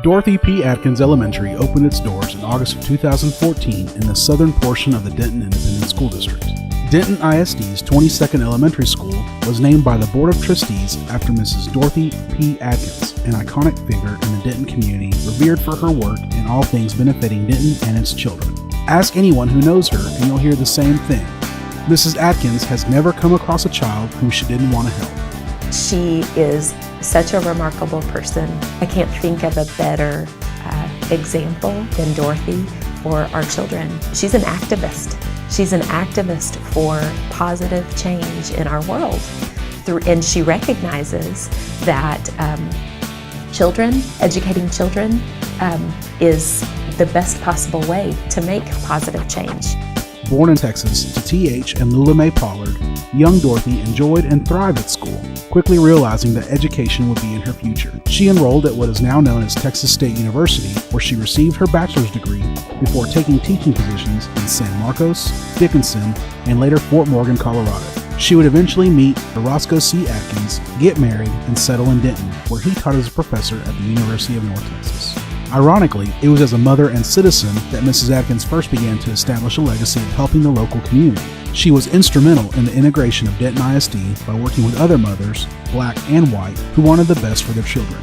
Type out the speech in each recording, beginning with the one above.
Dorothy P. Adkins Elementary opened its doors in August of 2014 in the southern portion of the Denton Independent School District. Denton ISD's 22nd Elementary School was named by the Board of Trustees after Mrs. Dorothy P. Adkins, an iconic figure in the Denton community, revered for her work in all things benefiting Denton and its children. Ask anyone who knows her and you'll hear the same thing. Mrs. Adkins has never come across a child whom she didn't want to help. She is such a remarkable person. I can't think of a better example than Dorothy for our children. She's an activist. She's an activist for positive change in our world. And she recognizes that educating children is the best possible way to make positive change. Born in Texas to T.H. and Lula Mae Pollard, young Dorothy enjoyed and thrived at school, quickly realizing that education would be in her future. She enrolled at what is now known as Texas State University, where she received her bachelor's degree before taking teaching positions in San Marcos, Dickinson, and later Fort Morgan, Colorado. She would eventually meet Roscoe C. Adkins, get married, and settle in Denton, where he taught as a professor at the University of North Texas. Ironically, it was as a mother and citizen that Mrs. Adkins first began to establish a legacy of helping the local community. She was instrumental in the integration of Denton ISD by working with other mothers, black and white, who wanted the best for their children.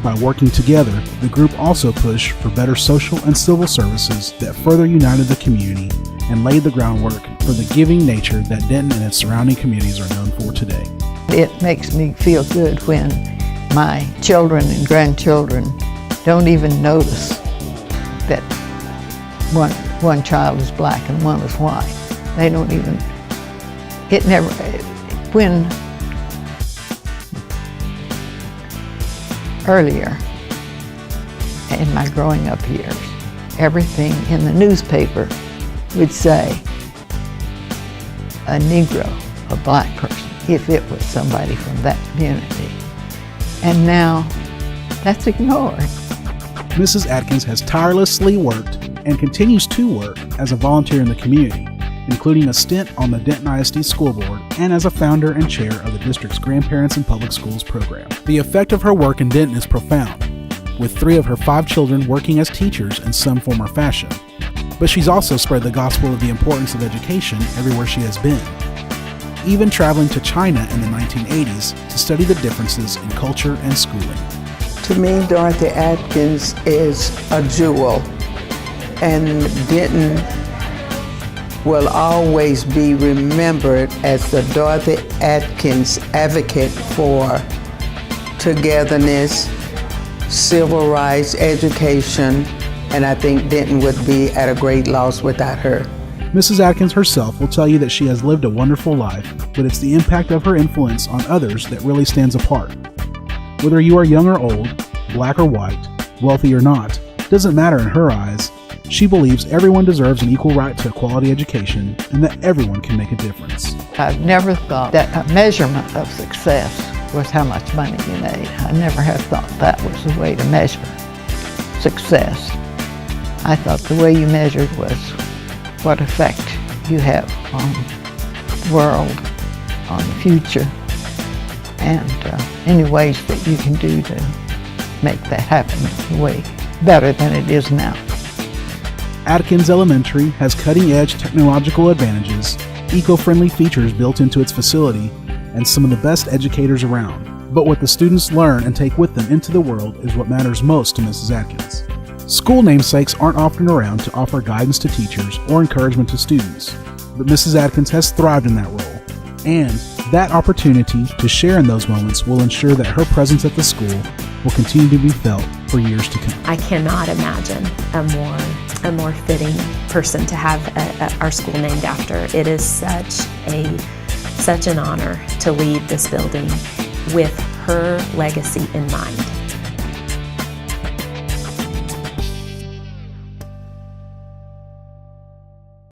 By working together, the group also pushed for better social and civil services that further united the community and laid the groundwork for the giving nature that Denton and its surrounding communities are known for today. It makes me feel good when my children and grandchildren don't even notice that one child is black and one is white. They don't even, when earlier in my growing up years, everything in the newspaper would say a Negro, a black person, if it was somebody from that community. And now that's ignored. Mrs. Adkins has tirelessly worked and continues to work as a volunteer in the community, including a stint on the Denton ISD School Board and as a founder and chair of the district's Grandparents in Public Schools program. The effect of her work in Denton is profound, with 3 of her 5 children working as teachers in some form or fashion. But she's also spread the gospel of the importance of education everywhere she has been, even traveling to China in the 1980s to study the differences in culture and schooling. To me, Dorothy Adkins is a jewel, and Denton will always be remembered as the Dorothy Adkins advocate for togetherness, civil rights, education, and I think Denton would be at a great loss without her. Mrs. Adkins herself will tell you that she has lived a wonderful life, but it's the impact of her influence on others that really stands apart. Whether you are young or old, black or white, wealthy or not, doesn't matter in her eyes. She believes everyone deserves an equal right to a quality education and that everyone can make a difference. I've never thought that a measurement of success was how much money you made. I never have thought that was the way to measure success. I thought the way you measured was what effect you have on the world, on the future, and any ways that you can do to make that happen way better than it is now. Adkins Elementary has cutting-edge technological advantages, eco-friendly features built into its facility, and some of the best educators around. But what the students learn and take with them into the world is what matters most to Mrs. Adkins. School namesakes aren't often around to offer guidance to teachers or encouragement to students, but Mrs. Adkins has thrived in that role, and that opportunity to share in those moments will ensure that her presence at the school will continue to be felt for years to come. I cannot imagine a more fitting person to have our school named after. It is such an honor to lead this building with her legacy in mind.